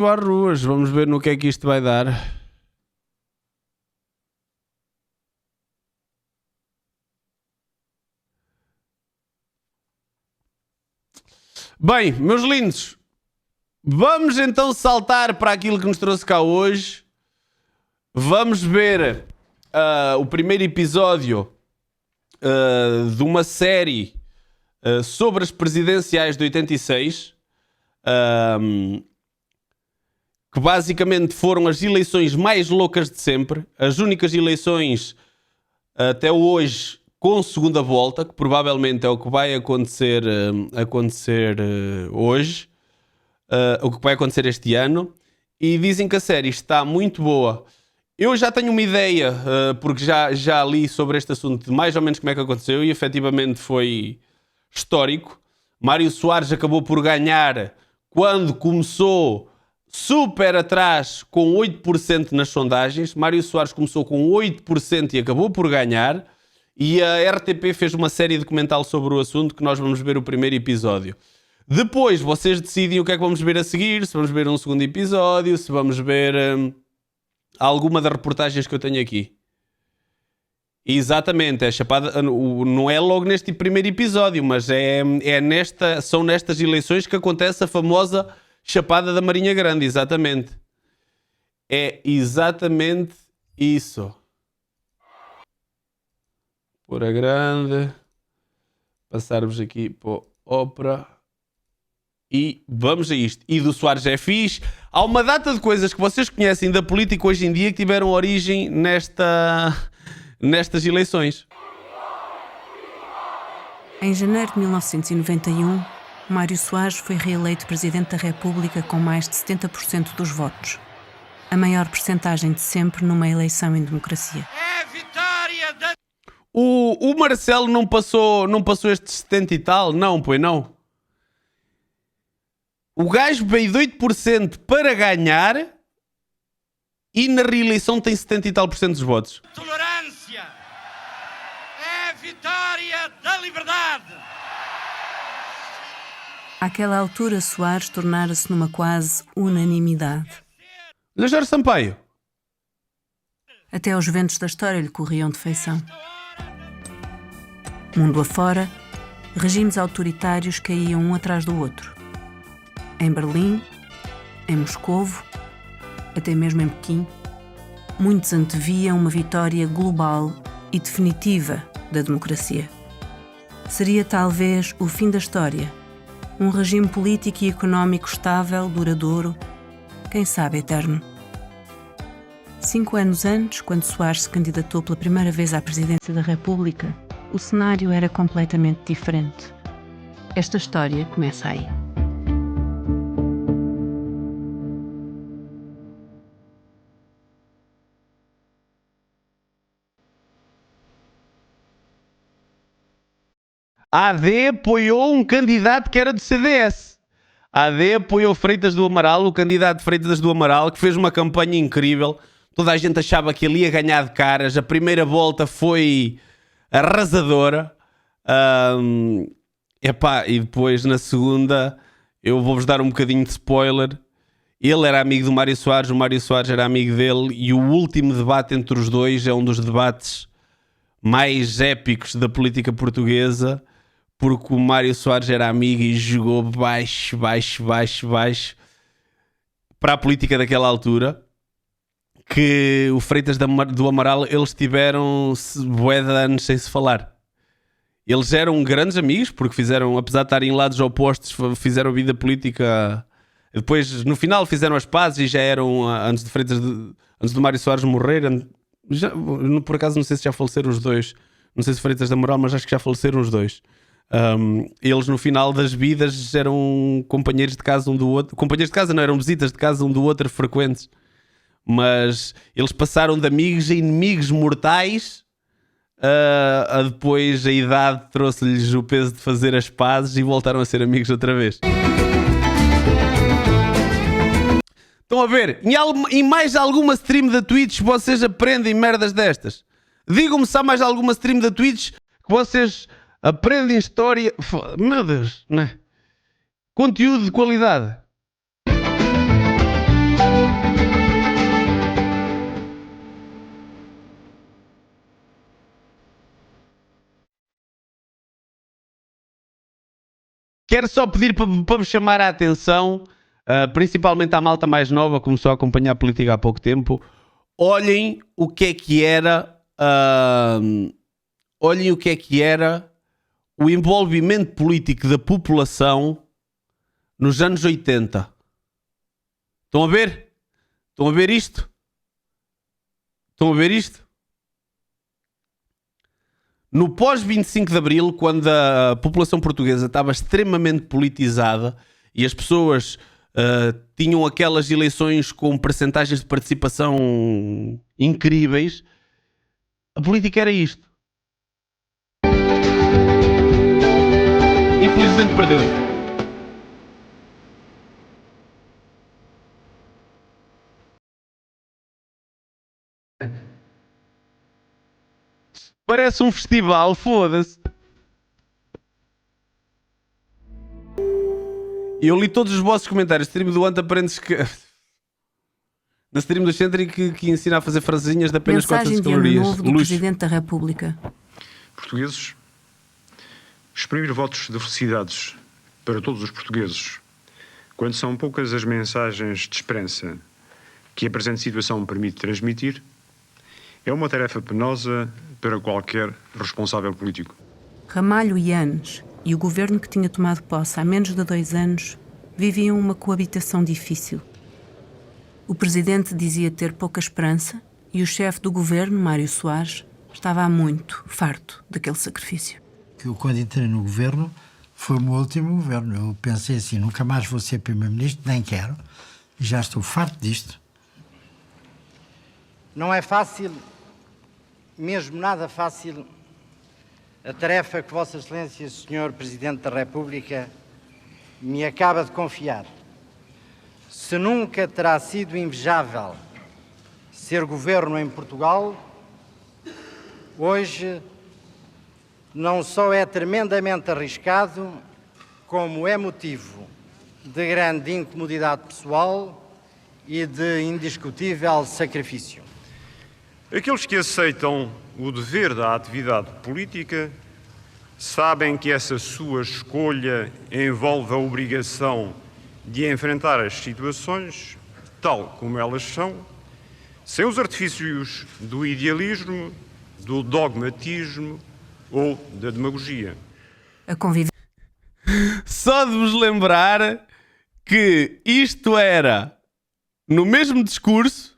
às ruas, vamos ver no que é que isto vai dar. Bem, meus lindos, vamos então saltar para aquilo que nos trouxe cá hoje. Vamos ver o primeiro episódio de uma série sobre as presidenciais de 86, que basicamente foram as eleições mais loucas de sempre, as únicas eleições até hoje com segunda volta, que provavelmente é o que vai acontecer, hoje, o que vai acontecer este ano, e dizem que a série está muito boa. Eu já tenho uma ideia, porque já li sobre este assunto, de mais ou menos como é que aconteceu, e efetivamente foi histórico. Mário Soares acabou por ganhar quando começou super atrás, com 8% nas sondagens. Mário Soares começou com 8% e acabou por ganhar. E a RTP fez uma série documental sobre o assunto, que nós vamos ver o primeiro episódio. Depois vocês decidem o que é que vamos ver a seguir, se vamos ver um segundo episódio, se vamos ver alguma das reportagens que eu tenho aqui. Exatamente, é chapada, não é logo neste primeiro episódio, mas são nestas eleições que acontece a famosa Chapada da Marinha Grande, exatamente. É exatamente isso. Por a grande, passarmos aqui para o Opera e vamos a isto. E do Soares é fixe. Há uma data de coisas que vocês conhecem da política hoje em dia que tiveram origem nestas eleições. Em janeiro de 1991, Mário Soares foi reeleito Presidente da República com mais de 70% dos votos. A maior percentagem de sempre numa eleição em democracia. É a vitória da... O Marcelo não passou estes 70 e tal? Não, pois não. O gajo veio de 8% para ganhar e na reeleição tem 70 e tal por cento dos votos. Tolerância é a vitória da liberdade. Àquela altura, Soares tornara-se numa quase unanimidade. Olha Jorge Sampaio. Até os ventos da história lhe corriam de feição. Mundo afora, regimes autoritários caíam um atrás do outro. Em Berlim, em Moscovo, até mesmo em Pequim, muitos anteviam uma vitória global e definitiva da democracia. Seria talvez o fim da história, um regime político e económico estável, duradouro, quem sabe eterno. 5 anos antes, quando Soares se candidatou pela primeira vez à presidência da República, o cenário era completamente diferente. Esta história começa aí. A AD apoiou um candidato que era do CDS. A AD apoiou Freitas do Amaral, o candidato Freitas do Amaral, que fez uma campanha incrível. Toda a gente achava que ele ia ganhar de caras. A primeira volta foi arrasadora. E depois na segunda, eu vou-vos dar um bocadinho de spoiler. Ele era amigo do Mário Soares, o Mário Soares era amigo dele, e o último debate entre os dois é um dos debates mais épicos da política portuguesa, porque o Mário Soares era amigo e jogou baixo para a política daquela altura, que o Freitas do Amaral, eles tiveram bué de anos sem se falar. Eles eram grandes amigos, porque fizeram, apesar de estarem em lados opostos, fizeram vida política. Depois, no final, fizeram as pazes e já eram, antes do Mário Soares morrer, por acaso não sei se já faleceram os dois, não sei se Freitas do Amaral, mas acho que já faleceram os dois. Eles no final das vidas eram companheiros de casa um do outro. Companheiros de casa não, eram visitas de casa um do outro frequentes. Mas eles passaram de amigos a inimigos mortais. Depois a idade trouxe-lhes o peso de fazer as pazes e voltaram a ser amigos outra vez. Estão a ver? Em mais alguma stream da Twitch vocês aprendem merdas destas? Digam-me se há mais alguma stream da Twitch que vocês aprendem história. Meu Deus, não é? Conteúdo de qualidade. Quero só pedir para vos chamar a atenção, principalmente à malta mais nova, começou a acompanhar a política há pouco tempo. Olhem o que era o envolvimento político da população nos anos 80. Estão a ver? Estão a ver isto? Estão a ver isto? No pós-25 de Abril, quando a população portuguesa estava extremamente politizada e as pessoas tinham aquelas eleições com percentagens de participação incríveis, a política era isto. Infelizmente perdeu. Parece um festival, foda-se. Eu li todos os vossos comentários. Stream do Anta aprendes que... Na stream do Centro que ensina a fazer frasezinhas de apenas 400 calorias. Mensagem de Ano Novo do Presidente da República. Portugueses, exprimir votos de felicidades para todos os portugueses, quando são poucas as mensagens de esperança que a presente situação permite transmitir, é uma tarefa penosa para qualquer responsável político. Ramalho e Yanes e o governo que tinha tomado posse há menos de 2 anos viviam uma coabitação difícil. O presidente dizia ter pouca esperança e o chefe do governo, Mário Soares, estava há muito farto daquele sacrifício. Eu, quando entrei no governo, foi o meu último governo. Eu pensei assim, nunca mais vou ser primeiro-ministro, nem quero, e já estou farto disto. Não é fácil, mesmo nada fácil, a tarefa que Vossa Excelência, Sr. Presidente da República, me acaba de confiar. Se nunca terá sido invejável ser governo em Portugal, hoje não só é tremendamente arriscado, como é motivo de grande incomodidade pessoal e de indiscutível sacrifício. Aqueles que aceitam o dever da atividade política sabem que essa sua escolha envolve a obrigação de enfrentar as situações tal como elas são, sem os artifícios do idealismo, do dogmatismo ou da demagogia. A convivência. Só de vos lembrar que isto era no mesmo discurso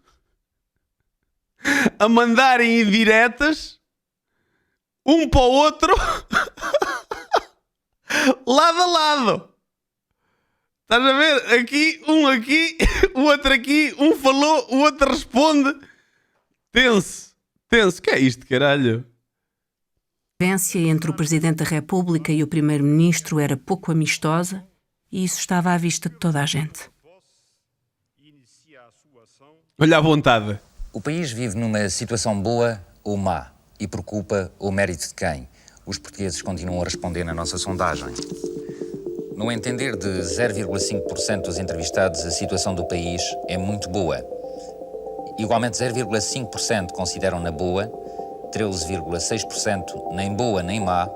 a mandarem indiretas um para o outro lado a lado. Estás a ver? Aqui, o outro aqui, um falou, o outro responde. Tenso. Que é isto, caralho? A convivência entre o Presidente da República e o Primeiro-Ministro era pouco amistosa e isso estava à vista de toda a gente. Olha à vontade. O país vive numa situação boa ou má e por culpa ou mérito de quem? Os portugueses continuam a responder na nossa sondagem. No entender de 0,5% dos entrevistados, a situação do país é muito boa. Igualmente 0,5% consideram na boa, 13,6% nem boa nem má,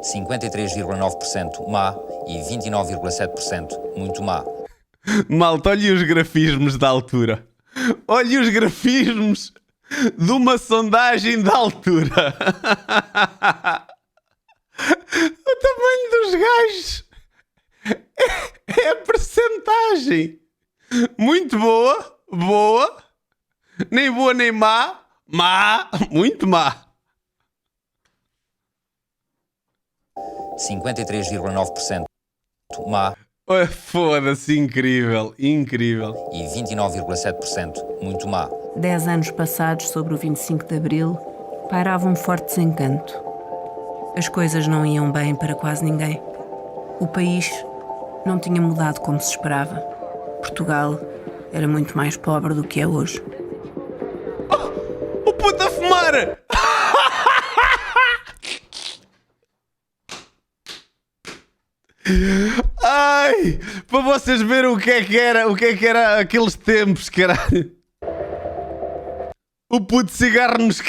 53,9% má e 29,7% muito má. Malta, olhem os grafismos da altura. Olhem os grafismos de uma sondagem da altura. O tamanho dos gajos é a percentagem. Muito boa, nem boa nem má, muito má. 53,9% má. Foda-se, incrível. E 29,7% muito má. 10 anos passados sobre o 25 de Abril, pairava um forte desencanto. As coisas não iam bem para quase ninguém. O país não tinha mudado como se esperava. Portugal era muito mais pobre do que é hoje. O puto a fumar! Ai, para vocês verem o que é que era aqueles tempos, caralho. O puto cigarro nos...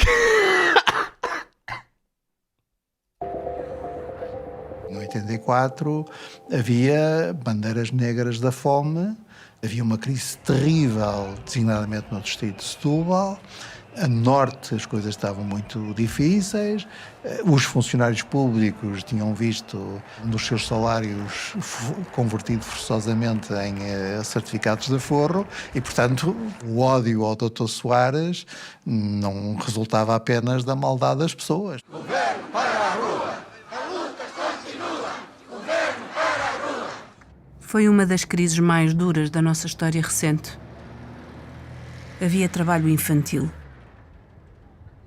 Noite. 84 havia bandeiras negras da fome, havia uma crise terrível, designadamente no distrito de Setúbal. A norte as coisas estavam muito difíceis, os funcionários públicos tinham visto nos seus salários convertido forçosamente em certificados de aforro e, portanto, o ódio ao Dr. Soares não resultava apenas da maldade das pessoas. Governo para a rua! A luta continua! Governo para a rua! Foi uma das crises mais duras da nossa história recente. Havia trabalho infantil.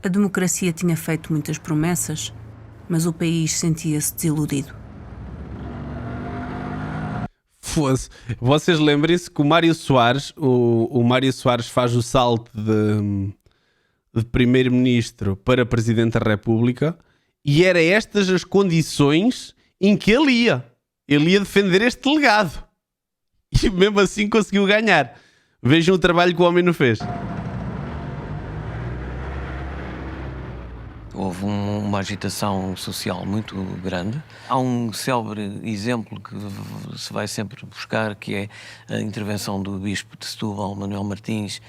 A democracia tinha feito muitas promessas, mas o país sentia-se desiludido. Fosse. Vocês lembrem-se que o Mário Soares, o Mário Soares faz o salto de primeiro-ministro para presidente da República e era estas as condições em que ele ia. Ele ia defender este legado. E mesmo assim conseguiu ganhar. Vejam o trabalho que o homem não fez. Houve uma agitação social muito grande. Há um célebre exemplo que se vai sempre buscar, que é a intervenção do bispo de Setúbal, Manuel Martins,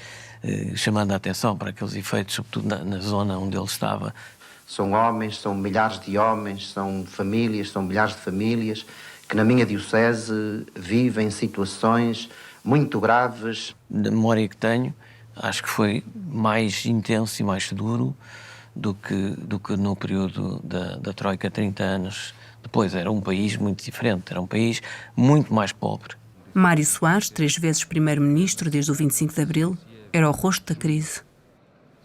chamando a atenção para aqueles efeitos, sobretudo na zona onde ele estava. São homens, são milhares de homens, são famílias, são milhares de famílias que na minha diocese vivem situações muito graves. Da memória que tenho, acho que foi mais intenso e mais duro do que no período da Troika, 30 anos depois. Era um país muito diferente, era um país muito mais pobre. Mário Soares, 3 vezes primeiro-ministro desde o 25 de Abril, era o rosto da crise.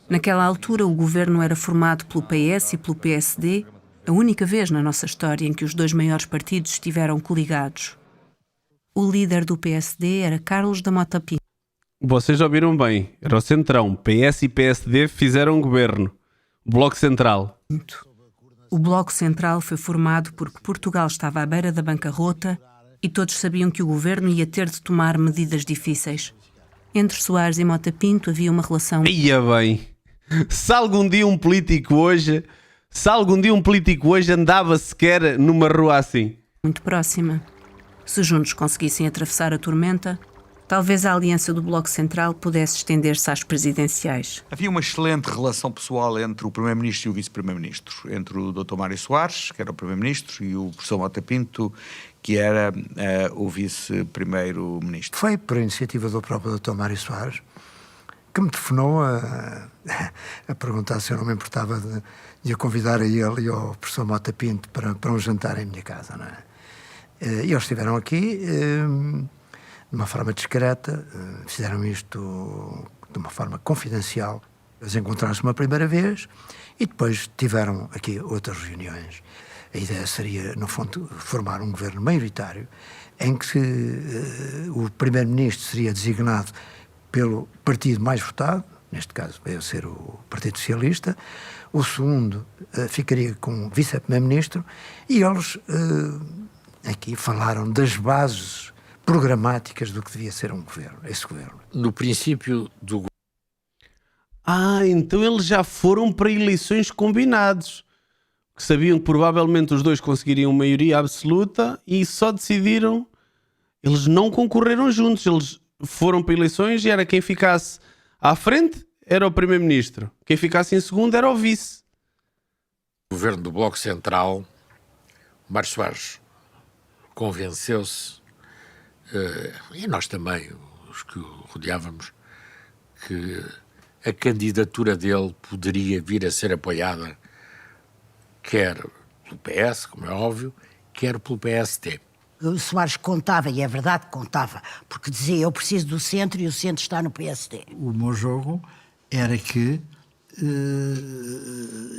Naquela altura, o governo era formado pelo PS e pelo PSD, a única vez na nossa história em que os 2 maiores partidos estiveram coligados. O líder do PSD era Carlos da Mota Pinto. Vocês ouviram bem. Era o Centrão. PS e PSD fizeram governo. Bloco Central. O Bloco Central foi formado porque Portugal estava à beira da bancarrota e todos sabiam que o governo ia ter de tomar medidas difíceis. Entre Soares e Mota Pinto havia uma relação... Ia bem. Se algum dia um político hoje andava sequer numa rua assim. Muito próxima. Se juntos conseguissem atravessar a tormenta, talvez a aliança do Bloco Central pudesse estender-se às presidenciais. Havia uma excelente relação pessoal entre o Primeiro-Ministro e o Vice-Primeiro-Ministro, entre o Dr. Mário Soares, que era o Primeiro-Ministro, e o professor Mota Pinto, que era o Vice-Primeiro-Ministro. Foi por iniciativa do próprio Dr. Mário Soares que me telefonou a perguntar se eu não me importava de a convidar a ele e ao professor Mota Pinto para um jantar em minha casa, não é? E eles estiveram aqui... de uma forma discreta, fizeram isto de uma forma confidencial. Eles encontraram-se uma primeira vez e depois tiveram aqui outras reuniões. A ideia seria, no fundo, formar um governo maioritário em que o primeiro-ministro seria designado pelo partido mais votado, neste caso veio ser o Partido Socialista, o segundo ficaria com o vice-primeiro-ministro e eles aqui falaram das bases programáticas do que devia ser um governo, esse governo. No princípio do... Então eles já foram para eleições combinados. Que sabiam que provavelmente os dois conseguiriam maioria absoluta e só decidiram... Eles não concorreram juntos. Eles foram para eleições e era quem ficasse à frente era o primeiro-ministro. Quem ficasse em segundo era o vice. O governo do Bloco Central, Mário Soares, convenceu-se e nós também, os que o rodeávamos, que a candidatura dele poderia vir a ser apoiada quer pelo PS, como é óbvio, quer pelo PSD. O Soares contava, e é verdade que contava, porque dizia, eu preciso do centro e o centro está no PSD. O meu jogo era que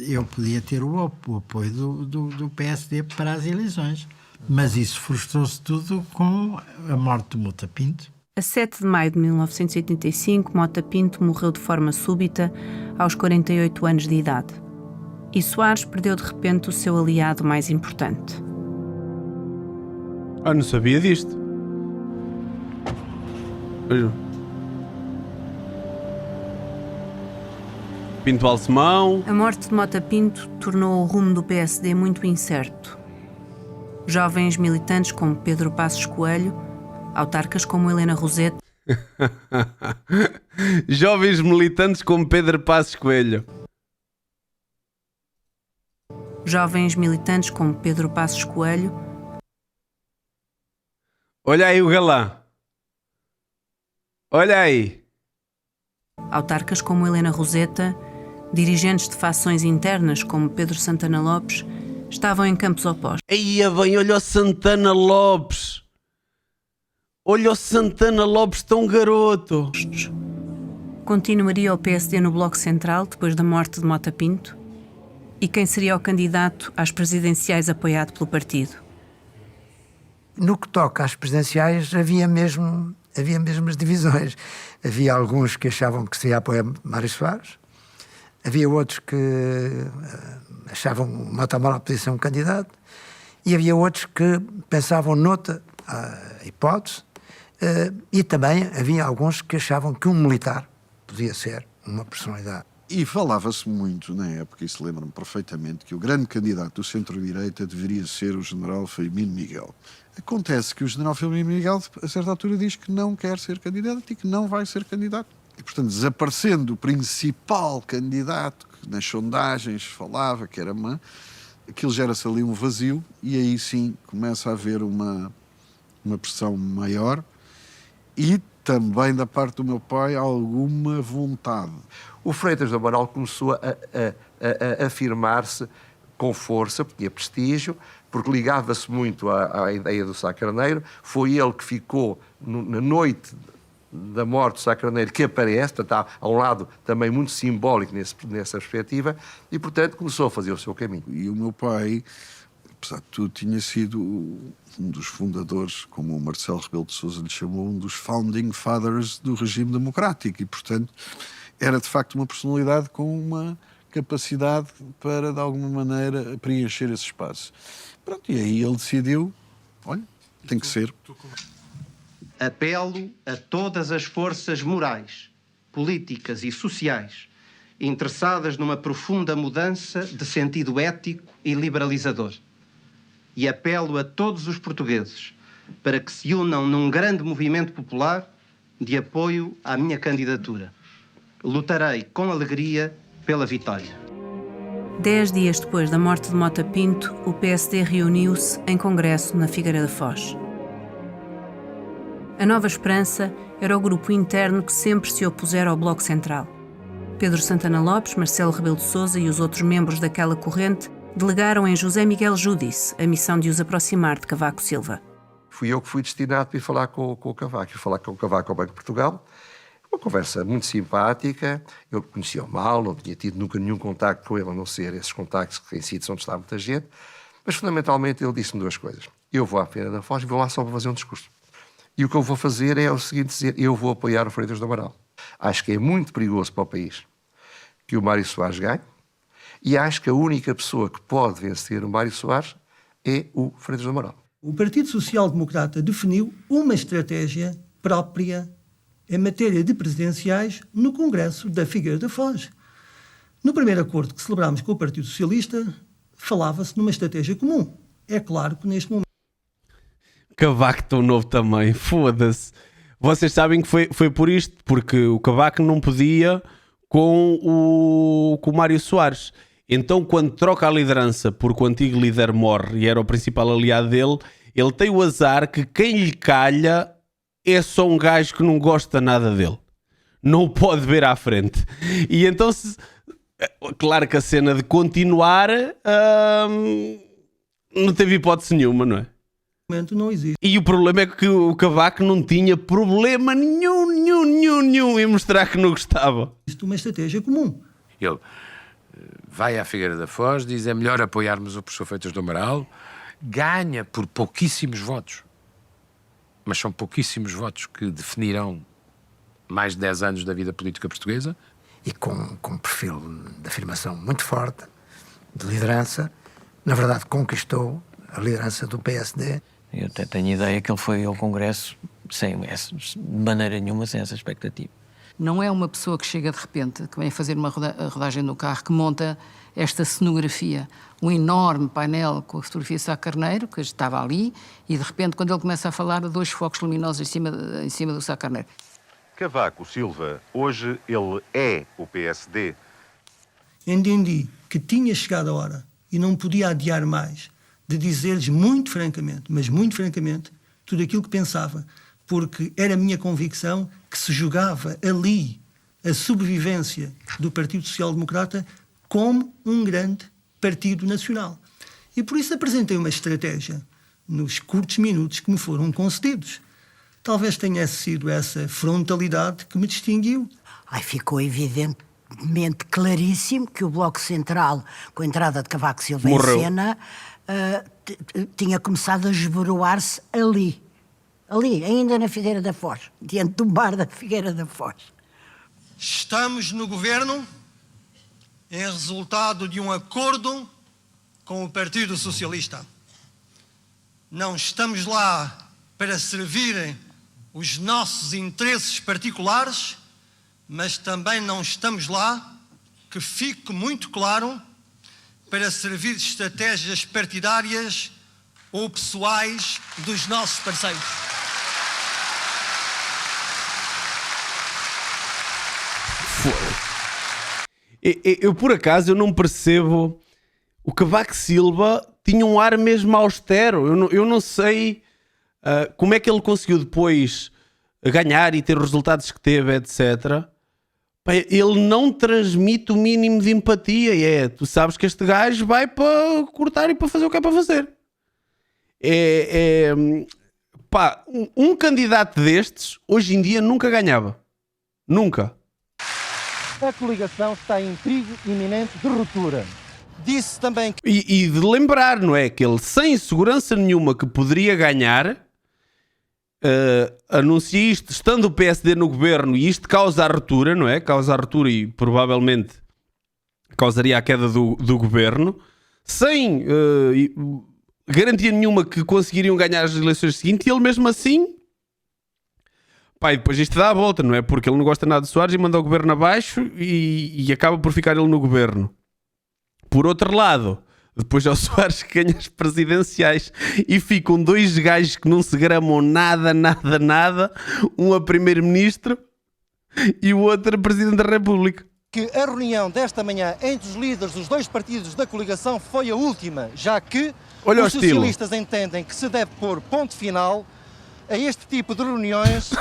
eu podia ter o apoio do PSD para as eleições. Mas isso frustrou-se tudo com a morte de Mota Pinto. A 7 de maio de 1985, Mota Pinto morreu de forma súbita, aos 48 anos de idade. E Soares perdeu de repente o seu aliado mais importante. Não sabia disto. Pinto Balsemão. A morte de Mota Pinto tornou o rumo do PSD muito incerto. Jovens militantes como Pedro Passos Coelho, autarcas como Helena Roseta. Jovens militantes como Pedro Passos Coelho. Jovens militantes como Pedro Passos Coelho. Olha aí o galã. Olha aí. Autarcas como Helena Roseta, dirigentes de facções internas como Pedro Santana Lopes, estavam em campos opostos. Aí bem, olha o Santana Lopes. Olha o Santana Lopes, tão garoto. Continuaria o PSD no Bloco Central depois da morte de Mota Pinto? E quem seria o candidato às presidenciais apoiado pelo partido? No que toca às presidenciais, havia mesmo as divisões. Havia alguns que achavam que se ia apoiar Mário Soares, havia outros que achavam que Mota Amaral podia ser um candidato, e havia outros que pensavam noutra hipótese, e também havia alguns que achavam que um militar podia ser uma personalidade. E falava-se muito na época, e se lembro-me perfeitamente, que o grande candidato do centro-direita deveria ser o general Firmino Miguel. Acontece que o general Firmino Miguel, a certa altura, diz que não quer ser candidato e que não vai ser candidato. E, portanto, desaparecendo o principal candidato que nas sondagens falava que era aquilo gera-se ali um vazio e aí sim começa a haver uma pressão maior e também da parte do meu pai alguma vontade. O Freitas do Amaral começou a afirmar-se com força, porque tinha prestígio, porque ligava-se muito à ideia do Sá Carneiro. Foi ele que ficou na noite da morte do Sá Carneiro que aparece, portanto, há um lado também muito simbólico nessa perspectiva, e portanto começou a fazer o seu caminho. E o meu pai, apesar de tudo, tinha sido um dos fundadores, como o Marcelo Rebelo de Sousa lhe chamou, um dos founding fathers do regime democrático, e portanto era de facto uma personalidade com uma capacidade para, de alguma maneira, preencher esse espaço. Pronto, e aí ele decidiu, olha, tem que ser. Apelo a todas as forças morais, políticas e sociais interessadas numa profunda mudança de sentido ético e liberalizador. E apelo a todos os portugueses para que se unam num grande movimento popular de apoio à minha candidatura. Lutarei com alegria pela vitória. 10 dias depois da morte de Mota Pinto, o PSD reuniu-se em congresso na Figueira da Foz. A Nova Esperança era o grupo interno que sempre se opusera ao Bloco Central. Pedro Santana Lopes, Marcelo Rebelo de Sousa e os outros membros daquela corrente delegaram em José Miguel Júdice a missão de os aproximar de Cavaco Silva. Fui eu que fui destinado para ir falar com o Cavaco. Fui falar com o Cavaco ao Banco de Portugal. Uma conversa muito simpática. Eu conhecia-o mal, não tinha tido nunca nenhum contacto com ele, a não ser esses contactos que em sítios onde está muita gente. Mas, fundamentalmente, ele disse-me duas coisas. Eu vou à Feira da Foz e vou lá só para fazer um discurso. E o que eu vou fazer é o seguinte, dizer, eu vou apoiar o Freitas do Amaral. Acho que é muito perigoso para o país que o Mário Soares ganhe, e acho que a única pessoa que pode vencer o Mário Soares é o Freitas do Amaral. O Partido Social Democrata definiu uma estratégia própria em matéria de presidenciais no Congresso da Figueira da Foz. No primeiro acordo que celebrámos com o Partido Socialista, falava-se numa estratégia comum. É claro que neste momento... Cavaco tão novo também, foda-se. Vocês sabem que foi por isto, porque o Cavaco não podia com o Mário Soares. Então, quando troca a liderança porque o antigo líder morre e era o principal aliado dele, ele tem o azar que quem lhe calha é só um gajo que não gosta nada dele. Não o pode ver à frente. E então, claro que a cena de continuar não teve hipótese nenhuma, não é? Não existe. E o problema é que o Cavaco não tinha problema nenhum em mostrar que não gostava. Isto é uma estratégia comum. Ele vai à Figueira da Foz, diz é melhor apoiarmos o professor Freitas do Amaral, ganha por pouquíssimos votos, mas são pouquíssimos votos que definirão mais de 10 anos da vida política portuguesa. E com um perfil de afirmação muito forte, de liderança, na verdade conquistou a liderança do PSD. Eu até tenho a ideia que ele foi ao Congresso de maneira nenhuma sem essa expectativa. não é uma pessoa que chega de repente, que vem fazer uma rodagem no carro, que monta esta cenografia, um enorme painel com a fotografia de Sá Carneiro, que estava ali, e de repente, quando ele começa a falar, 2 focos luminosos em cima do Sá Carneiro. Cavaco Silva, hoje ele é o PSD. Entendi que tinha chegado a hora, e não podia adiar mais, de dizer-lhes muito francamente, mas muito francamente, tudo aquilo que pensava, porque era a minha convicção que se jogava ali a sobrevivência do Partido Social Democrata como um grande partido nacional. E por isso apresentei uma estratégia nos curtos minutos que me foram concedidos. Talvez tenha sido essa frontalidade que me distinguiu. Ficou evidentemente claríssimo que o Bloco Central, com a entrada de Cavaco Silva Morreu. em cena, tinha começado a esboroar-se ali, ainda na Figueira da Foz, diante do bar da Figueira da Foz. Estamos no governo em resultado de um acordo com o Partido Socialista. Não estamos lá para servir os nossos interesses particulares, mas também não estamos lá, que fique muito claro, para servir de estratégias partidárias ou pessoais dos nossos parceiros. Eu, por acaso, eu não percebo. O Cavaco Silva tinha um ar mesmo austero. Eu não sei como é que ele conseguiu depois ganhar e ter os resultados que teve, etc. Ele não transmite o mínimo de empatia. Tu sabes que este gajo vai para cortar e para fazer o que é para fazer. Um candidato destes, hoje em dia, nunca ganhava. Nunca. A coligação está em perigo iminente de ruptura. Disse também que... E de lembrar, não é? Que ele, sem segurança nenhuma que poderia ganhar, anuncia isto, estando o PSD no governo, e isto causa a ruptura, não é? Causa a ruptura e provavelmente causaria a queda do governo, sem garantia nenhuma que conseguiriam ganhar as eleições seguintes, e ele mesmo assim... E depois isto dá a volta, não é? Porque ele não gosta nada de Soares e manda o governo abaixo e acaba por ficar ele no governo. Por outro lado, depois é o Soares que ganha as presidenciais e ficam 2 gajos que não se gramam nada, um a primeiro-ministro e o outro a presidente da República. Que a reunião desta manhã entre os líderes dos 2 partidos da coligação foi a última, já que os socialistas entendem que se deve pôr ponto final a este tipo de reuniões,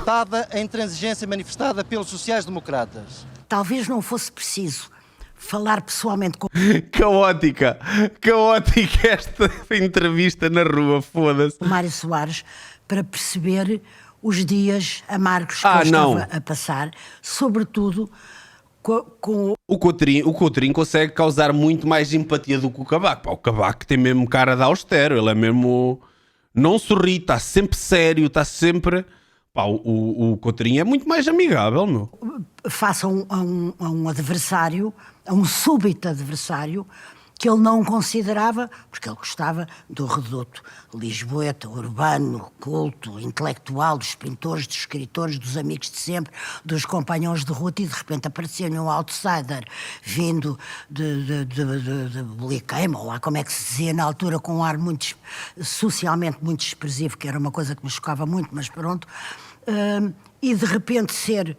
dada a intransigência manifestada pelos sociais-democratas. Talvez não fosse preciso falar pessoalmente com... Caótica esta entrevista na rua, foda-se. Mário Soares, para perceber os dias amargos que eu estava a passar, sobretudo com... O Coutrinho consegue causar muito mais empatia do que o Cavaco. O Cavaco tem mesmo cara de austero, ele é mesmo... Não sorri, está sempre sério, está sempre... O Coutrinho é muito mais amigável, meu. Face a um adversário, a um súbito adversário, que ele não considerava, porque ele gostava do reduto lisboeta, urbano, culto, intelectual, dos pintores, dos escritores, dos amigos de sempre, dos companhões de ruta, e de repente aparecia-lhe um outsider vindo de Boliqueima, ou lá como é que se dizia na altura, com um ar muito, socialmente muito expressivo, que era uma coisa que me chocava muito, mas pronto, e de repente ser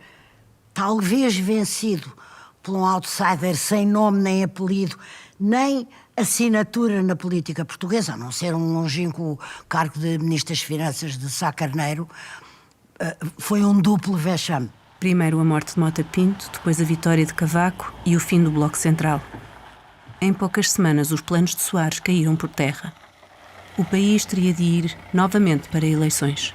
talvez vencido por um outsider sem nome nem apelido, nem assinatura na política portuguesa, a não ser um longínquo cargo de Ministro das Finanças de Sá Carneiro, foi um duplo vexame. Primeiro a morte de Mota Pinto, depois a vitória de Cavaco e o fim do Bloco Central. Em poucas semanas, os planos de Soares caíram por terra. O país teria de ir novamente para eleições.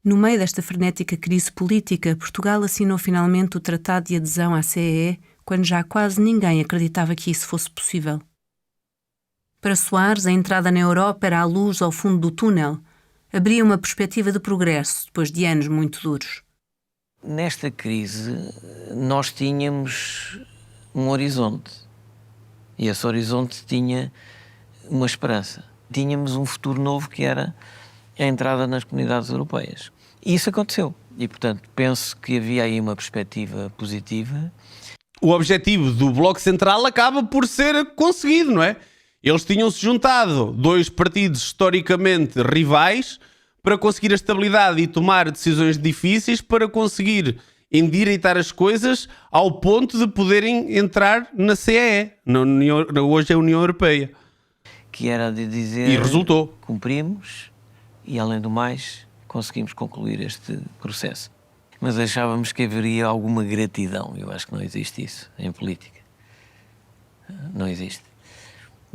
No meio desta frenética crise política, Portugal assinou finalmente o Tratado de Adesão à CEE, quando já quase ninguém acreditava que isso fosse possível. Para Soares, a entrada na Europa era a luz ao fundo do túnel. Abria uma perspectiva de progresso, depois de anos muito duros. Nesta crise, nós tínhamos um horizonte. E esse horizonte tinha uma esperança. Tínhamos um futuro novo que era a entrada nas comunidades europeias. E isso aconteceu. E, portanto, penso que havia aí uma perspectiva positiva. O objetivo do Bloco Central acaba por ser conseguido, não é? Eles tinham-se juntado, 2 partidos historicamente rivais, para conseguir a estabilidade e tomar decisões difíceis, para conseguir endireitar as coisas ao ponto de poderem entrar na CEE, hoje é a União Europeia. Que era de dizer... E resultou. Cumprimos e, além do mais, conseguimos concluir este processo. Mas achávamos que haveria alguma gratidão. Eu acho que não existe isso em política. Não existe.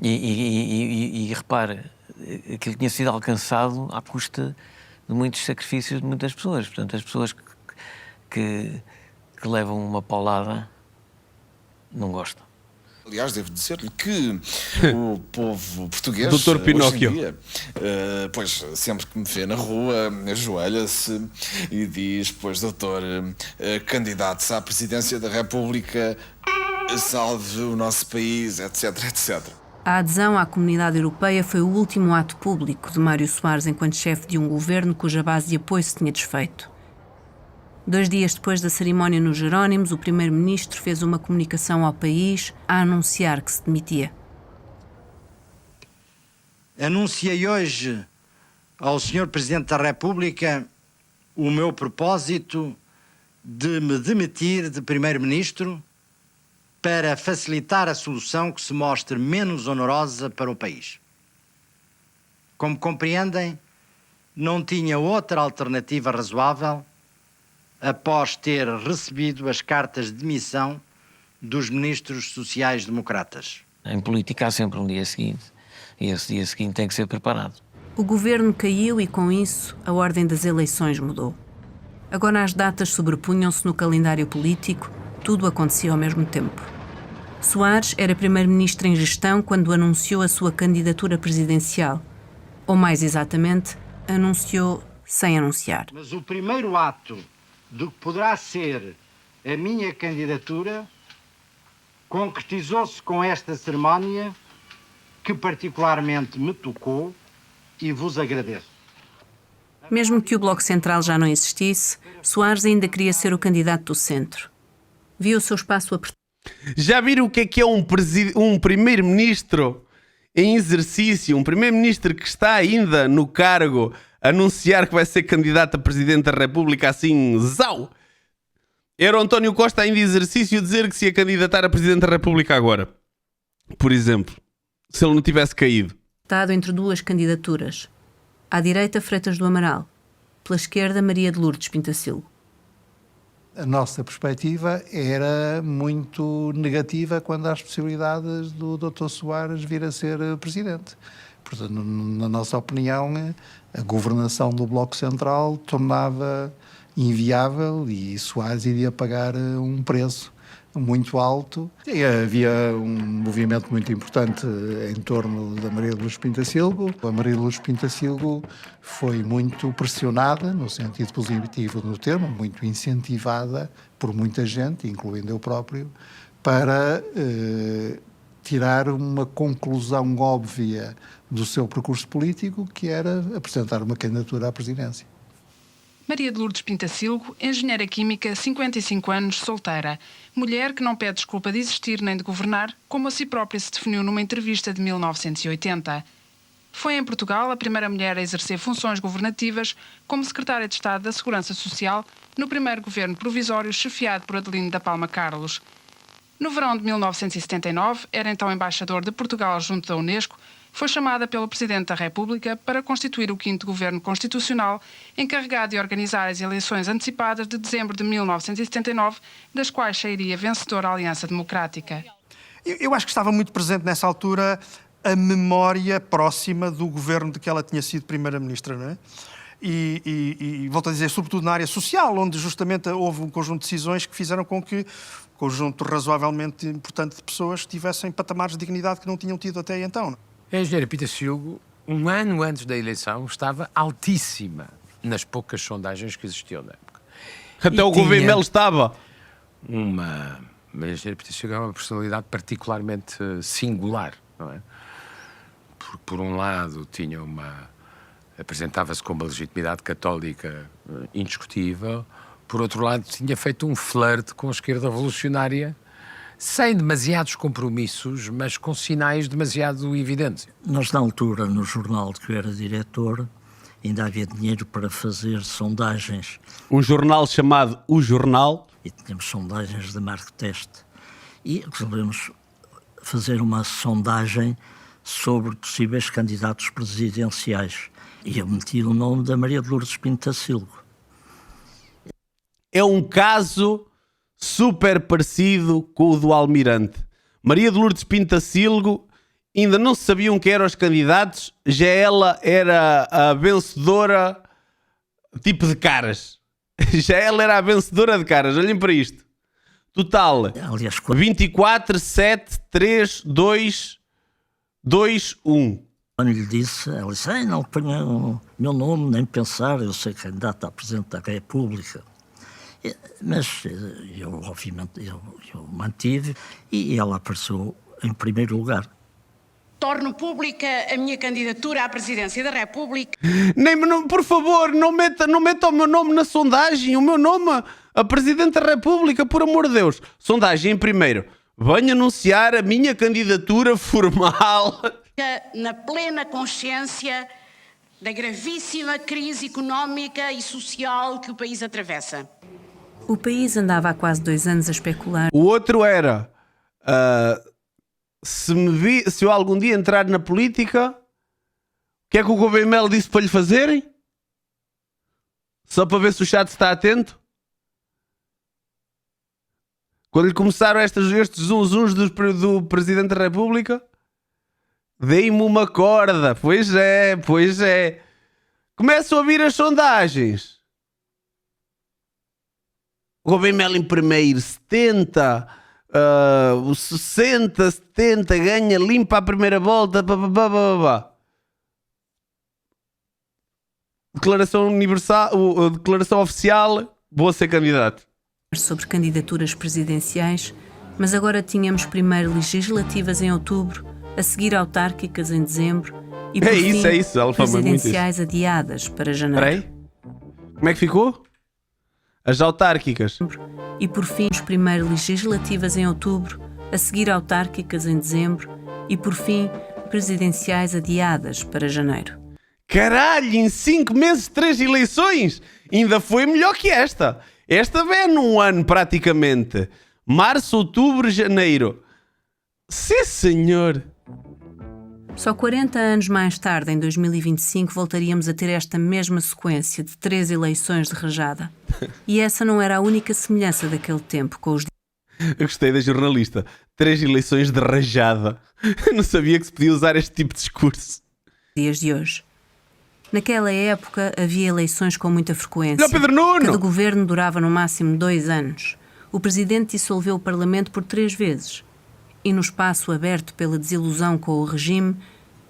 E repare, aquilo tinha sido alcançado à custa de muitos sacrifícios de muitas pessoas. Portanto, as pessoas que levam uma paulada não gostam. Aliás, devo dizer-lhe que o povo português, Dr. Pinóquio, hoje em dia, pois sempre que me vê na rua, ajoelha-se e diz, pois doutor, candidato-se à presidência da República, salve o nosso país, etc, etc. A adesão à Comunidade Europeia foi o último ato público de Mário Soares enquanto chefe de um governo cuja base de apoio se tinha desfeito. 2 dias depois da cerimónia nos Jerónimos, o primeiro-ministro fez uma comunicação ao país a anunciar que se demitia. Anunciei hoje ao Sr. Presidente da República o meu propósito de me demitir de primeiro-ministro para facilitar a solução que se mostre menos onerosa para o país. Como compreendem, não tinha outra alternativa razoável após ter recebido as cartas de demissão dos ministros sociais-democratas. Em política há sempre um dia seguinte, e esse dia seguinte tem que ser preparado. O governo caiu e, com isso, a ordem das eleições mudou. Agora as datas sobrepunham-se no calendário político, tudo acontecia ao mesmo tempo. Soares era primeiro-ministro em gestão quando anunciou a sua candidatura presidencial. Ou, mais exatamente, anunciou sem anunciar. Mas o primeiro ato do que poderá ser a minha candidatura concretizou-se com esta cerimónia que particularmente me tocou e vos agradeço. Mesmo que o Bloco Central já não existisse, Soares ainda queria ser o candidato do centro. Viu o seu espaço apertado. Já viram o que é um primeiro-ministro em exercício, um primeiro-ministro que está ainda no cargo, anunciar que vai ser candidato a Presidente da República assim, zau! Era o António Costa ainda em exercício dizer que se ia candidatar a Presidente da República agora. Por exemplo, se ele não tivesse caído. Entre 2 candidaturas. À direita, Freitas do Amaral. Pela esquerda, Maria de Lourdes Pintacilgo. A nossa perspectiva era muito negativa quando há as possibilidades do Dr. Soares vir a ser presidente. Portanto, na nossa opinião, a governação do Bloco Central tornava inviável e Soares iria pagar um preço muito alto. E havia um movimento muito importante em torno da Maria de Lourdes Pintacilgo. A Maria de Lourdes Pintacilgo foi muito pressionada, no sentido positivo do termo, muito incentivada por muita gente, incluindo eu próprio, para tirar uma conclusão óbvia do seu percurso político, que era apresentar uma candidatura à presidência. Maria de Lourdes Pintacilgo, engenheira química, 55 anos, solteira. Mulher que não pede desculpa de existir nem de governar, como a si própria se definiu numa entrevista de 1980. Foi em Portugal a primeira mulher a exercer funções governativas como secretária de Estado da Segurança Social no primeiro governo provisório chefiado por Adelino da Palma Carlos. No verão de 1979, era então embaixador de Portugal junto da Unesco, foi chamada pelo Presidente da República para constituir o 5º Governo Constitucional, encarregado de organizar as eleições antecipadas de dezembro de 1979, das quais sairia vencedora a Aliança Democrática. Eu acho que estava muito presente nessa altura a memória próxima do governo de que ela tinha sido Primeira-Ministra, não é? E volto a dizer, sobretudo na área social, onde justamente houve um conjunto de decisões que fizeram com que um conjunto razoavelmente importante de pessoas tivessem patamares de dignidade que não tinham tido até então. A engenheira Pintacilgo, um ano antes da eleição, estava altíssima nas poucas sondagens que existiam na época. Até o Gouveia Melo estava. A engenheira Pintacilgo é uma personalidade particularmente singular, não é? Por um lado, tinha uma apresentava-se com uma legitimidade católica indiscutível. Por outro lado, tinha feito um flerte com a esquerda revolucionária, sem demasiados compromissos, mas com sinais demasiado evidentes. Nós, na altura, no jornal de que eu era diretor, ainda havia dinheiro para fazer sondagens. Um jornal chamado O Jornal. E tínhamos sondagens de marco teste. E resolvemos fazer uma sondagem sobre possíveis candidatos presidenciais. E eu meti o nome da Maria de Lourdes Pinto da Silva. É um caso super parecido com o do Almirante. Maria de Lourdes Pinto da Silva, ainda não se sabiam quem eram os candidatos, já ela era a vencedora tipo de caras. Já ela era a vencedora de caras, olhem para isto. Total, 24, 7, 3, 2, 2, 1. Quando lhe disse, ela disse, não ponha o meu nome, nem pensar, eu sou candidato a Presidente da República. Mas eu, obviamente, eu mantive e ela apareceu em primeiro lugar. Torno pública a minha candidatura à Presidência da República. Por favor, não meta o meu nome na sondagem, o meu nome a Presidente da República, por amor de Deus. Sondagem em primeiro. Venho anunciar a minha candidatura formal. Na plena consciência da gravíssima crise económica e social que o país atravessa. O país andava há quase 2 anos a especular. O outro era... se eu algum dia entrar na política, o que é que o Gouveia Melo disse para lhe fazerem? Só para ver se o chat está atento? Quando lhe começaram estes zunzuns do Presidente da República, dei-me uma corda. Pois é. Começam a vir as sondagens. Gouveia Melo em primeiro, 70... 60, 70, ganha, limpa a primeira volta, declaração universal, declaração oficial, vou ser candidato. Sobre candidaturas presidenciais, mas agora tínhamos primeiro legislativas em outubro, a seguir autárquicas em dezembro e por fim presidenciais adiadas para janeiro. Peraí, como é que ficou? As autárquicas. E por fim, os primeiro legislativas em outubro, a seguir autárquicas em dezembro e por fim, presidenciais adiadas para janeiro. Caralho, em 5 meses 3 eleições? Ainda foi melhor que esta. Esta vem num ano praticamente. Março, outubro, janeiro. Sim, senhor. Só 40 anos mais tarde, em 2025, voltaríamos a ter esta mesma sequência de 3 eleições de rajada. E essa não era a única semelhança daquele tempo com os... Eu gostei da jornalista. 3 eleições de rajada. Eu não sabia que se podia usar este tipo de discurso. Dias de hoje. Naquela época havia eleições com muita frequência. Olha, Pedro Nuno! Cada governo durava no máximo 2 anos. O presidente dissolveu o Parlamento por 3 vezes. E no espaço aberto pela desilusão com o regime,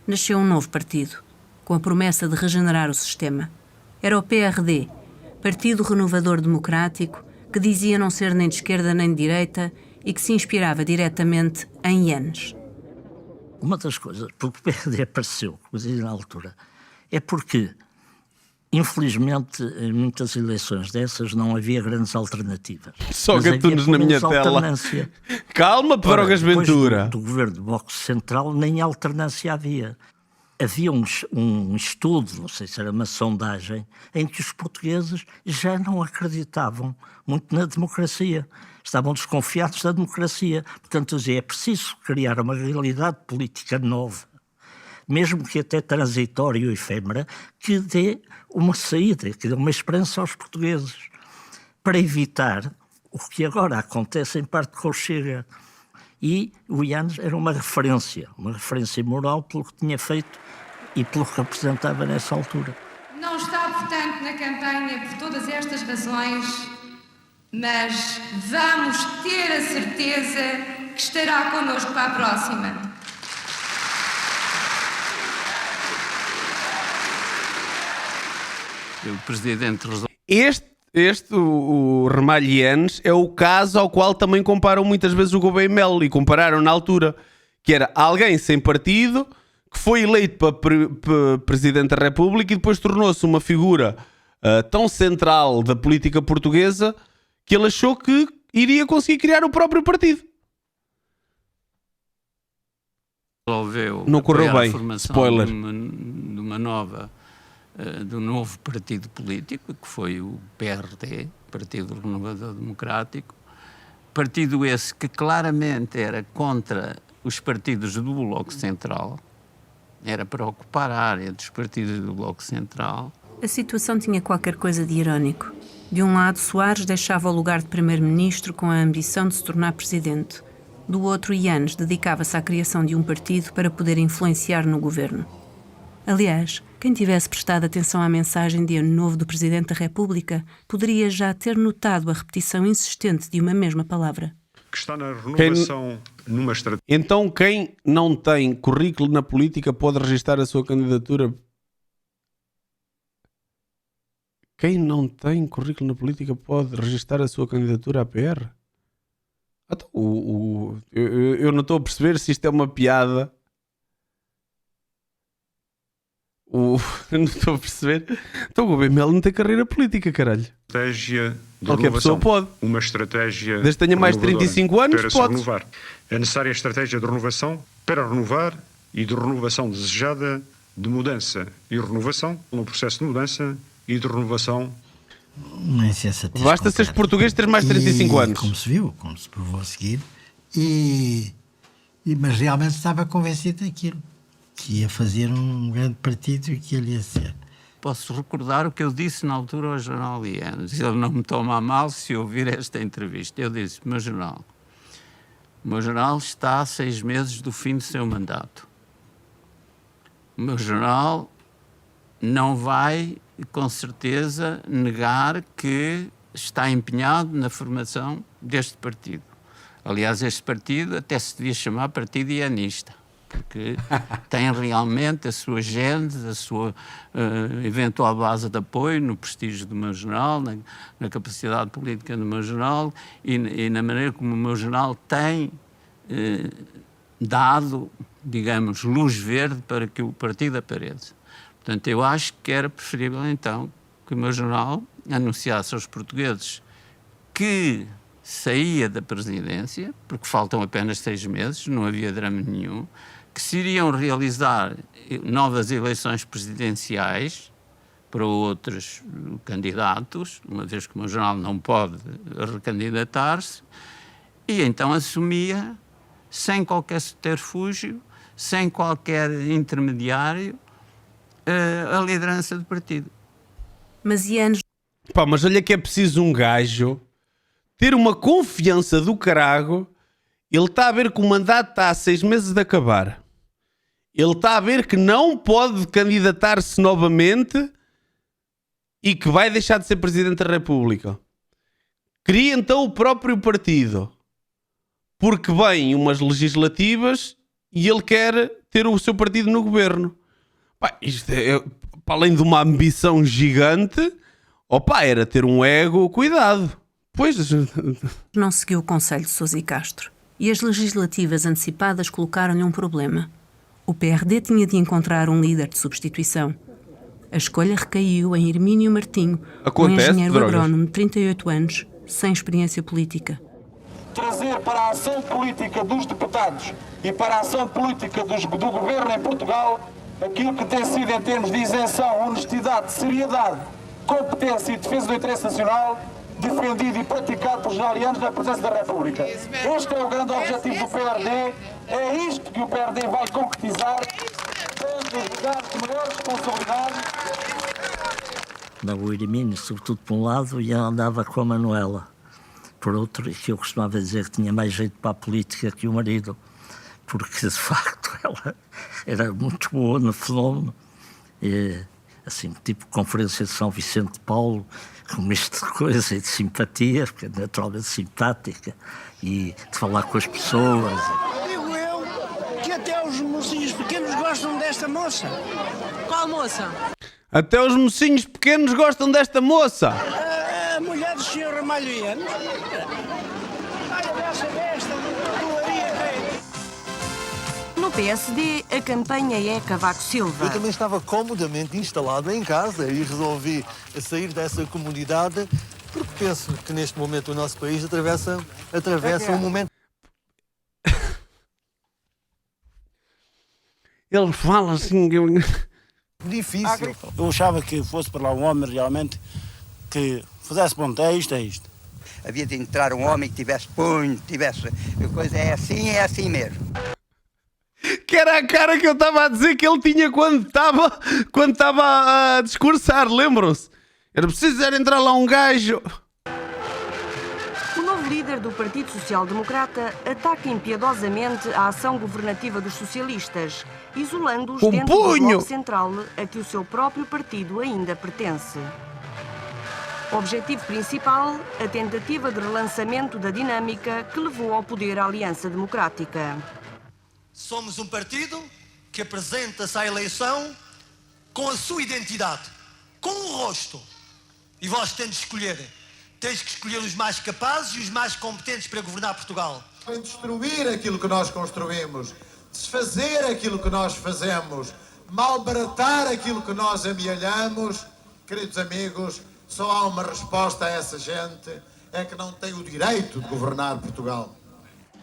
nasceu um novo partido, com a promessa de regenerar o sistema. Era o PRD, Partido Renovador Democrático, que dizia não ser nem de esquerda nem de direita e que se inspirava diretamente em ienes. Uma das coisas, porque o PRD apareceu, como eu dizia na altura, é porque, infelizmente, em muitas eleições dessas não havia grandes alternativas. Só gatunos na minha tela. Calma, Drogas Ventura. Do governo do Bloco Central nem alternância havia. Havia um estudo, não sei se era uma sondagem, em que os portugueses já não acreditavam muito na democracia. Estavam desconfiados da democracia. Portanto, é preciso criar uma realidade política nova, mesmo que até transitória ou efêmera, que dê uma saída, que dê uma esperança aos portugueses, para evitar o que agora acontece em parte com o Chega. E o Ianes era uma referência moral pelo que tinha feito e pelo que representava nessa altura. Não está, portanto, na campanha por todas estas razões, mas vamos ter a certeza que estará connosco para a próxima. O presidente o Ramalhianes, é o caso ao qual também comparam muitas vezes o Gouveia Melo, e compararam na altura, que era alguém sem partido que foi eleito para Presidente da República e depois tornou-se uma figura tão central da política portuguesa que ele achou que iria conseguir criar o próprio partido. Não correu bem. Spoiler. De um novo partido político, que foi o PRD, Partido Renovador Democrático. Partido esse que claramente era contra os partidos do Bloco Central. Era para ocupar a área dos partidos do Bloco Central. A situação tinha qualquer coisa de irónico. De um lado, Soares deixava o lugar de primeiro-ministro com a ambição de se tornar presidente. Do outro, Yanes dedicava-se à criação de um partido para poder influenciar no governo. Aliás, quem tivesse prestado atenção à mensagem de Ano Novo do Presidente da República poderia já ter notado a repetição insistente de uma mesma palavra. Que está na renovação numa estratégia. Então, quem não tem currículo na política pode registrar a sua candidatura? Quem não tem currículo na política pode registrar a sua candidatura à PR? Então, eu não estou a perceber se isto é uma piada. Eu não estou a perceber. Então o BML não tem carreira política, caralho. Estratégia de qualquer pessoa pode. Uma estratégia. Desde que tenha mais de 35 anos, para pode. Se renovar. É necessária a estratégia de renovação para renovar e de renovação desejada, de mudança e renovação, no processo de mudança e de renovação. Uma insensatez. Basta seres português ter mais de 35 anos. Como se viu, como se provou a seguir. Mas realmente estava convencido daquilo. Que ia fazer um grande partido e que ele ia ser. Posso recordar o que eu disse na altura ao jornal Yanes. Ele não me toma a mal se ouvir esta entrevista. Eu disse, meu jornal está a 6 meses do fim do seu mandato. O meu jornal não vai, com certeza, negar que está empenhado na formação deste partido. Aliás, este partido até se devia chamar Partido Ianista, porque tem realmente a sua gênese, a sua eventual base de apoio no prestígio do meu jornal, na capacidade política do meu jornal e na maneira como o meu jornal tem dado, digamos, luz verde para que o partido apareça. Portanto, eu acho que era preferível, então, que o meu jornal anunciasse aos portugueses que saía da presidência, porque faltam apenas 6 meses, não havia drama nenhum, que se iriam realizar novas eleições presidenciais para outros candidatos, uma vez que o meu jornal não pode recandidatar-se, e então assumia, sem qualquer subterfúgio, sem qualquer intermediário, a liderança do partido. Mas Yanes... Pá, mas olha que é preciso um gajo ter uma confiança do carago. Ele está a ver que o mandato está a 6 meses de acabar. Ele está a ver que não pode candidatar-se novamente e que vai deixar de ser Presidente da República. Cria então o próprio partido. Porque vêm umas legislativas e ele quer ter o seu partido no governo. Pá, isto é, para além de uma ambição gigante, opa, era ter um ego, cuidado. Pois... Não seguiu o conselho de Sousa e Castro. E as legislativas antecipadas colocaram-lhe um problema. O PRD tinha de encontrar um líder de substituição. A escolha recaiu em Hermínio Martinho, um engenheiro agrónomo de 38 anos, sem experiência política. Trazer para a ação política dos deputados e para a ação política do governo em Portugal aquilo que tem sido em termos de isenção, honestidade, seriedade, competência e defesa do interesse nacional, defendido e praticado por generalianos na presença da República. Este é o grande objetivo do PRD, é isto que o PRD vai concretizar, tendo os lugares de maior responsabilidade. O Hermínio, sobretudo por um lado, e andava com a Manuela. Por outro, que eu costumava dizer que tinha mais jeito para a política que o marido, porque de facto ela era muito boa no fenómeno. E, assim, tipo conferência de São Vicente de Paulo, com isto de coisa e de simpatia, porque é naturalmente simpática, e de falar com as pessoas. Digo eu que até os mocinhos pequenos gostam desta moça. Qual moça? Até os mocinhos pequenos gostam desta moça. A mulher do Sr. Ramalho Yanes. Olha, dessa besta, doaria bem. No PSD, a campanha é Cavaco Silva. Eu também estava comodamente instalado em casa e resolvi sair dessa comunidade porque penso que neste momento o nosso país atravessa um momento... Ele fala assim... difícil. Eu achava que fosse para lá um homem realmente que fizesse bom, é isto. Havia de entrar um homem que tivesse punho, tivesse coisa, é assim mesmo. Que era a cara que eu estava a dizer que ele tinha quando estava a discursar, lembram-se? Era preciso entrar lá um gajo... O novo líder do Partido Social Democrata ataca impiedosamente a ação governativa dos socialistas, isolando-os dentro do Bloco Central a que o seu próprio partido ainda pertence. Objetivo principal, a tentativa de relançamento da dinâmica que levou ao poder a Aliança Democrática. Somos um partido que apresenta-se à eleição com a sua identidade, com um rosto. E vós tens de escolher. Tens que escolher os mais capazes e os mais competentes para governar Portugal. Em destruir aquilo que nós construímos, desfazer aquilo que nós fazemos, malbaratar aquilo que nós amealhamos, queridos amigos, só há uma resposta a essa gente, é que não tem o direito de governar Portugal.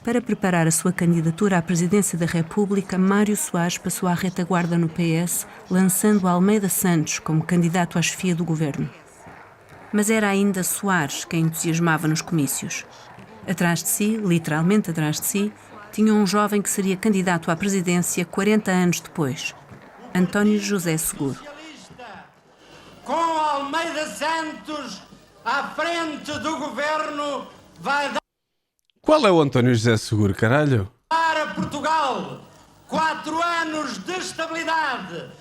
Para preparar a sua candidatura à presidência da República, Mário Soares passou à retaguarda no PS, lançando Almeida Santos como candidato à chefia do governo. Mas era ainda Soares quem entusiasmava nos comícios. Atrás de si, literalmente atrás de si, tinha um jovem que seria candidato à presidência 40 anos depois, António José Seguro. Com Almeida Santos à frente do governo, vai Qual é o António José Seguro, caralho? dar a Portugal 4 anos de estabilidade.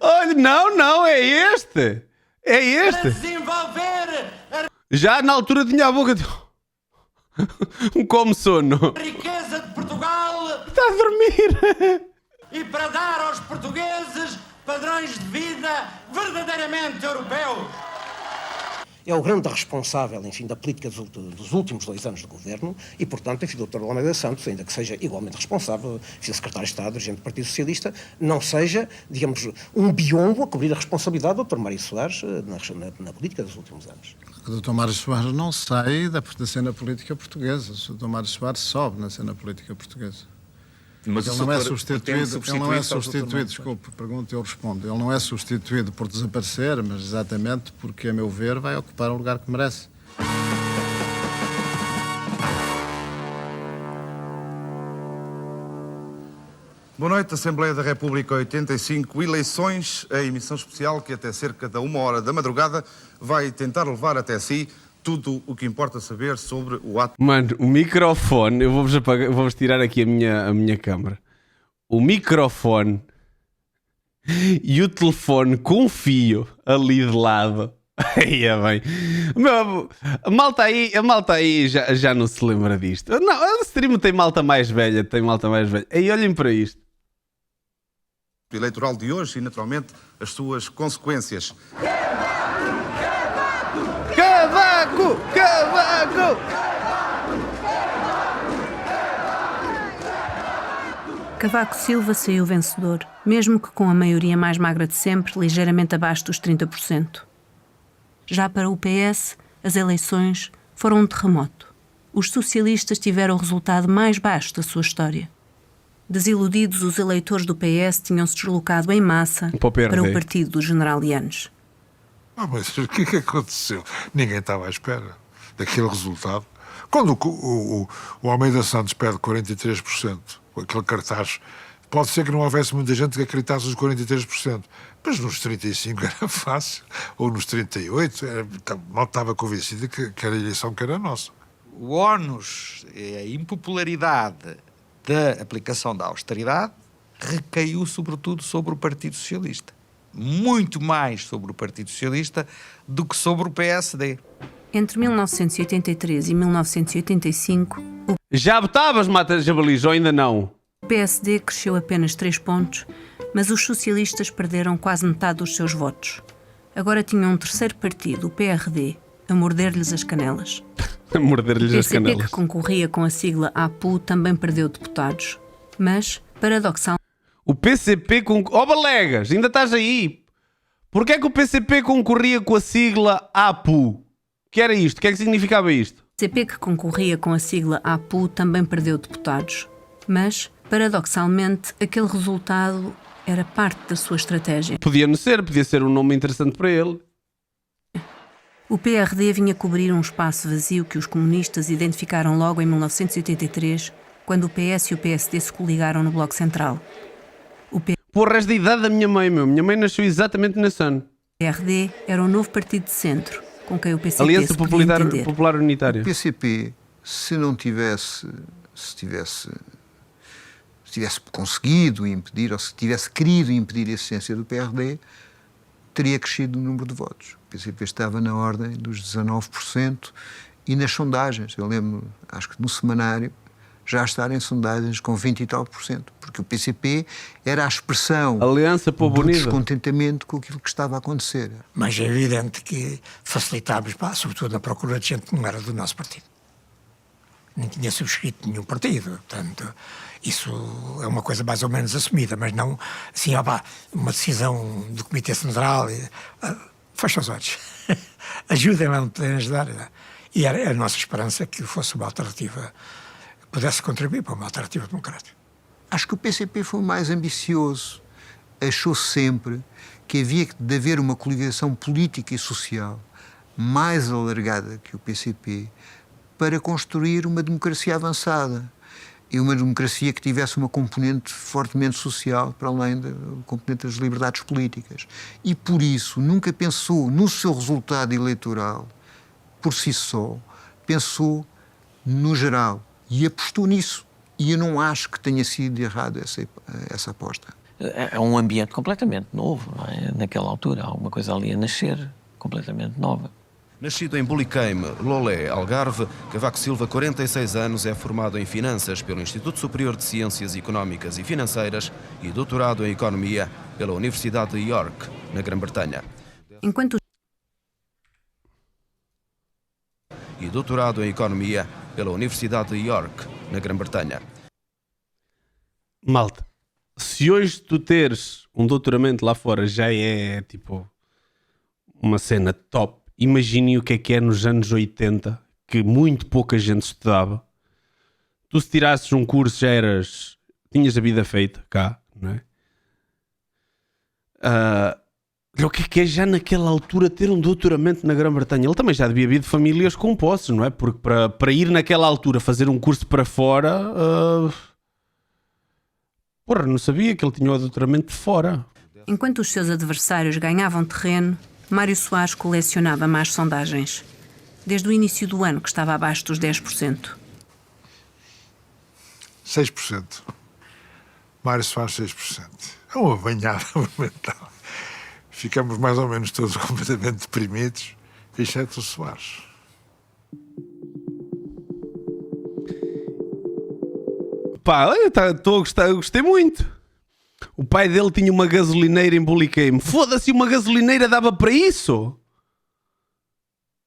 Olha, não, é este. É este. Desenvolver Já na altura tinha a boca de... um come sono. a riqueza de Portugal. Está a dormir. E para dar aos portugueses padrões de vida verdadeiramente europeus. É o grande responsável, enfim, da política dos últimos 2 anos de governo e, portanto, enfim, o Dr. Almeida Santos, ainda que seja igualmente responsável, enfim, secretário de Estado, dirigente do Partido Socialista, não seja, digamos, um biombo a cobrir a responsabilidade do Dr. Mário Soares na política dos últimos anos. O Dr. Mário Soares não sai da cena política portuguesa. O Dr. Mário Soares sobe na cena política portuguesa. Mas ele não é substituído, desculpe, pergunta e eu respondo. Ele não é substituído por desaparecer, mas exatamente porque, a meu ver, vai ocupar o lugar que merece. Boa noite, Assembleia da República 85, eleições, a emissão especial que até cerca da 1h da madrugada vai tentar levar até si tudo o que importa saber sobre o ato. Mano, o microfone, eu vou-vos apagar, vou-vos tirar aqui a minha câmara. O microfone e o telefone com fio ali de lado. Aí é bem. Meu, a malta aí já não se lembra disto. Não, o stream tem malta mais velha, Aí olhem para isto. Eleitoral de hoje e, naturalmente, as suas consequências. Cavaco! Cavaco Silva saiu vencedor, mesmo que com a maioria mais magra de sempre, ligeiramente abaixo dos 30%. Já para o PS, as eleições foram um terremoto. Os socialistas tiveram o resultado mais baixo da sua história. Desiludidos, os eleitores do PS tinham-se deslocado em massa para o partido do General Yanes. Mas o que aconteceu? Ninguém estava à espera daquele resultado. Quando o Almeida Santos perde 43%, aquele cartaz, pode ser que não houvesse muita gente que acreditasse nos 43%, mas nos 35% era fácil, ou nos 38%, mal estava convencido que era a eleição que era nossa. O ónus e a impopularidade da aplicação da austeridade recaiu sobretudo sobre o Partido Socialista. Muito mais sobre o Partido Socialista do que sobre o PSD. Entre 1983 e 1985, Já votavas, Mata Jabalis, ou ainda não? o PSD cresceu apenas 3 pontos, mas os socialistas perderam quase metade dos seus votos. Agora tinham um terceiro partido, o PRD, a morder-lhes as canelas. A morder-lhes O as PCP, canelas. que concorria com a sigla APU, também perdeu deputados. Mas, paradoxalmente, O PCP Oh, Balegas, ainda estás aí. Porquê é que o PCP concorria com a sigla APU? Que era isto? O que é que significava isto? o PCP, que concorria com a sigla APU, também perdeu deputados. Mas, paradoxalmente, aquele resultado era parte da sua estratégia. Podia ser um nome interessante para ele. O PRD vinha cobrir um espaço vazio que os comunistas identificaram logo em 1983, quando o PS e o PSD se coligaram no Bloco Central. Porra, és da idade da minha mãe, meu. Minha mãe nasceu exatamente nesse ano. O PRD era um novo partido de centro, com quem o PCP Aliança se podia entender. Popular Unitária. O PCP, se tivesse conseguido impedir, ou se tivesse querido impedir a existência do PRD, teria crescido o número de votos. O PCP estava na ordem dos 19% e nas sondagens, eu lembro, acho que no semanário, já estar em sondagens com 20 e tal %, porque o PCP era a expressão Aliança Povo do Unido. descontentamento com aquilo que estava a acontecer. Mas é evidente que facilitámos, sobretudo na procura de gente que não era do nosso partido. Nem tinha subscrito nenhum partido, portanto, isso é uma coisa mais ou menos assumida, mas não assim, uma decisão do Comitê Central, fecha os olhos, ajudem-me a me poderem ajudar. E era a nossa esperança que fosse uma alternativa, pudesse contribuir para uma alternativa democrática. Acho que o PCP foi o mais ambicioso. Achou sempre que havia de haver uma coligação política e social mais alargada que o PCP para construir uma democracia avançada e uma democracia que tivesse uma componente fortemente social para além da componente das liberdades políticas. E por isso nunca pensou no seu resultado eleitoral por si só, pensou no geral e apostou nisso. E eu não acho que tenha sido errado essa aposta. É um ambiente completamente novo, não é? Naquela altura, há alguma coisa ali a nascer, completamente nova. Nascido em Buliqueime, Lolé, Algarve, Cavaco Silva, 46 anos, é formado em Finanças pelo Instituto Superior de Ciências Económicas e Financeiras e doutorado em Economia pela Universidade de York, na Grã-Bretanha. Enquanto E doutorado em Economia pela Universidade de York, na Grã-Bretanha. Malta, se hoje tu teres um doutoramento lá fora já é tipo uma cena top, imaginem o que é nos anos 80, que muito pouca gente estudava. Tu se tirasses um curso já tinhas a vida feita cá, não é? O que é já naquela altura ter um doutoramento na Grã-Bretanha? Ele também já devia vir de famílias com posses, não é? Porque para ir naquela altura fazer um curso para fora... Porra, não sabia que ele tinha o doutoramento de fora. Enquanto os seus adversários ganhavam terreno, Mário Soares colecionava más sondagens. Desde o início do ano que estava abaixo dos 10%. 6%. Mário Soares, 6%. É uma banhada mental. Ficamos mais ou menos todos completamente deprimidos, exceto o Soares. Pá, estou a gostar, eu gostei muito. O pai dele tinha uma gasolineira em Buliqueime. Foda-se, uma gasolineira dava para isso?